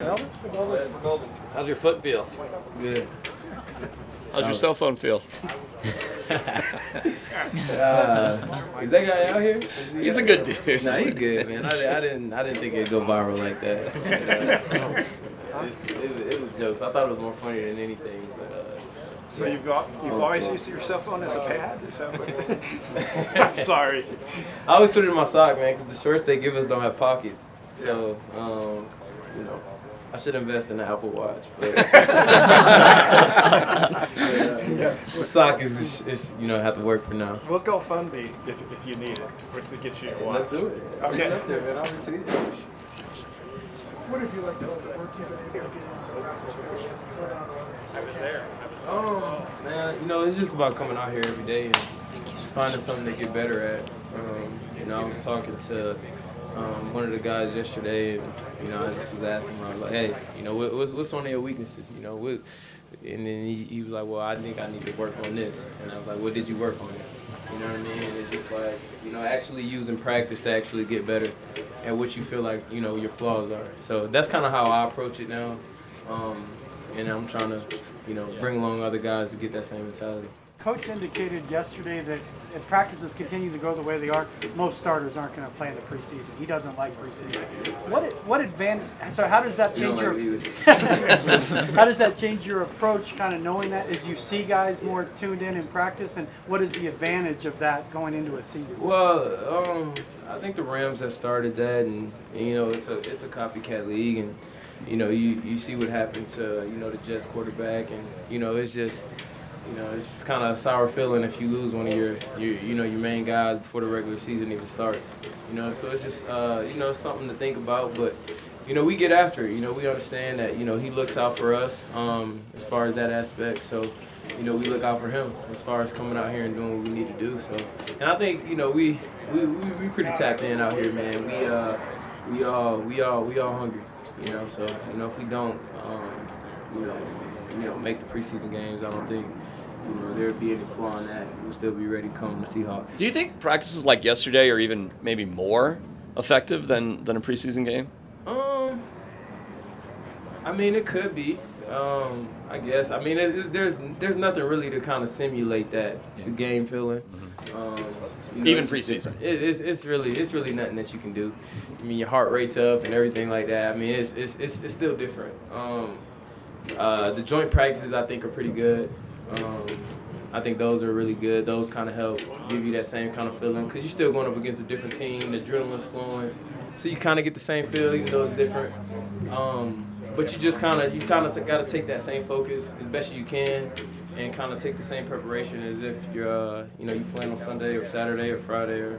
How's your foot feel? Good. How's your cell phone feel? Is that guy out here? He's a good dude. Nah, he good, man. I didn't think it'd go viral like that. It was jokes. I thought it was more funny than anything, but. So you've always used your cell phone as a pad? Is that what I'm sorry. I always put it in my sock, man, because the shorts they give us don't have pockets. So, I should invest in the Apple Watch. But the sock is have to work for now. We'll go FundMe if you need it to get you a watch. Let's do it. Okay. Up there, man. I'll retweet it. What if you like to work in? I was there. Man, it's just about coming out here every day and just finding something to get better at. I was talking to one of the guys yesterday, and I just was asking him. I was like, "Hey, what's one of your weaknesses? And then he was like, "Well, I think I need to work on this." And I was like, "What did you work on?" You know what I mean? And it's just like, actually using practice to actually get better at what you feel like, your flaws are. So that's kind of how I approach it now. And I'm trying to, bring along other guys to get that same mentality. Coach indicated yesterday that if practices continue to go the way they are, most starters aren't going to play in the preseason. He doesn't like preseason. What advantage? So how does that change how does that change your approach? Kind of knowing that as you see guys more tuned in practice, and what is the advantage of that going into a season? Well, I think the Rams have started that, and it's a copycat league, and you see what happened to the Jets quarterback, and it's just. It's just kind of a sour feeling if you lose one of your main guys before the regular season even starts. So it's just something to think about. But we get after it. We understand that he looks out for us as far as that aspect. So we look out for him as far as coming out here and doing what we need to do. So, and I think we pretty tapped in out here, man. We all hungry. So if we don't make the preseason games, I don't think there would be any flaw in that. We'll still be ready to come to Seahawks. Do you think practices like yesterday are even maybe more effective than a preseason game? I mean, it could be. I guess. I mean, there's nothing really to kind of simulate that the game feeling. Even preseason. It's really nothing that you can do. I mean, your heart rate's up and everything like that. I mean, it's still different. The joint practices I think are pretty good. I think those are really good. Those kind of help give you that same kind of feeling because you're still going up against a different team. The adrenaline's flowing, so you kind of get the same feel even though it's different. But you kind of got to take that same focus as best you can, and kind of take the same preparation as if you're you playing on Sunday or Saturday or Friday or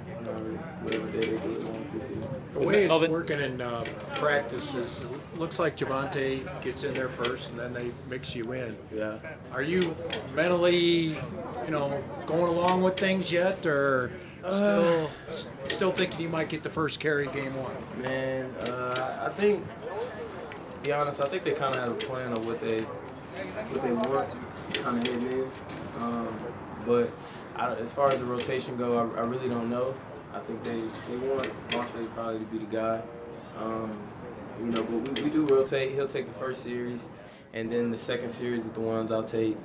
whatever day they do it on. The way it's working in practice is, it looks like Javonte gets in there first, and then they mix you in. Yeah. Are you mentally, going along with things yet, or still thinking you might get the first carry game one? Man, I think, to be honest, I think they kind of had a plan of what they want, kind of hitting in. But as far as the rotation go, I really don't know. I think they want Marshall probably to be the guy. But we do rotate. He'll take the first series, and then the second series with the ones I'll take.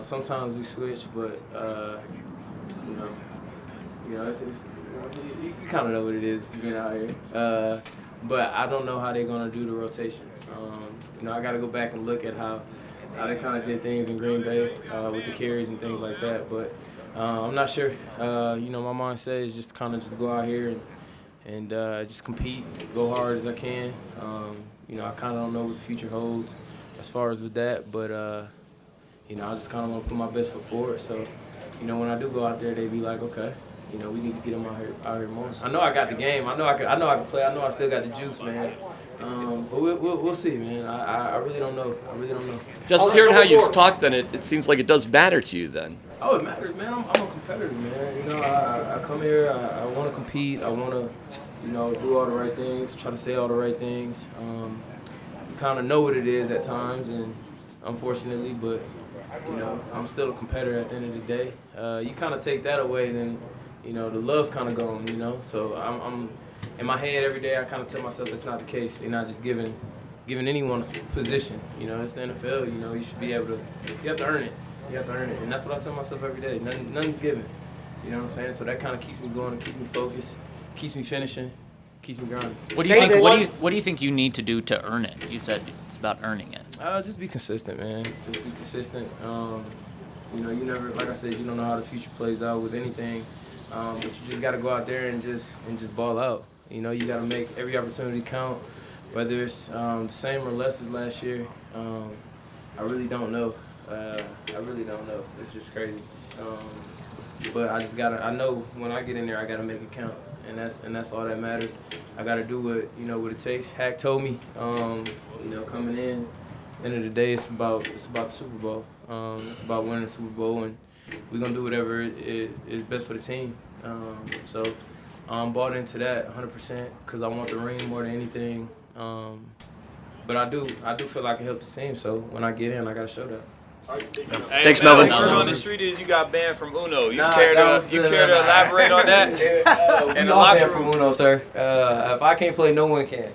Sometimes we switch, but you kind of know what it is if you've been out here. But I don't know how they're gonna do the rotation. I got to go back and look at how they kind of did things in Green Bay with the carries and things like that. But I'm not sure. My mindset is just kind of just go out here and just compete, go hard as I can. I kind of don't know what the future holds as far as with that, but I just kind of want to put my best foot forward. So, when I do go out there, they be like, okay, we need to get them out here more. I know I got the game. I know I can play. I know I still got the juice, man. But we'll see, man. I really don't know. Just hearing how you talk, then it seems like it does matter to you then. Oh, it matters, man. I'm a competitor, man. I come here. I want to compete. I want to, do all the right things. Try to say all the right things. You kind of know what it is at times, and unfortunately, but I'm still a competitor at the end of the day. You kind of take that away, and then the love's kind of gone. So I'm in my head every day. I kind of tell myself that's not the case. They're not just giving giving anyone a position. You know, it's the NFL. You know, you should be able to. You have to earn it. You have to earn it, and that's what I tell myself every day. Nothing's given. You know what I'm saying? So that kind of keeps me going, keeps me focused, keeps me finishing, keeps me grinding. What do you think? What do you think you need to do to earn it? You said it's about earning it. Just be consistent, man. Just be consistent. You know, you never, like I said, you don't know how the future plays out with anything, but you just got to go out there and just ball out. You know, you got to make every opportunity count, whether it's the same or less as last year. I really don't know. I really don't know. It's just crazy. But I just gotta. I know when I get in there, I gotta make it count, and that's all that matters. I gotta do what it takes. Hack told me, you know, coming in. End of the day, it's about the Super Bowl. It's about winning the Super Bowl, and we're gonna do whatever is best for the team. So I'm bought into that 100% because I want the ring more than anything. But I do feel like I can help the team. So when I get in, I gotta show that. Hey, Thanks, Melvin. Word on the street is you got banned from Uno. You care to elaborate on that? We all banned from Uno, sir. If I can't play, no one can.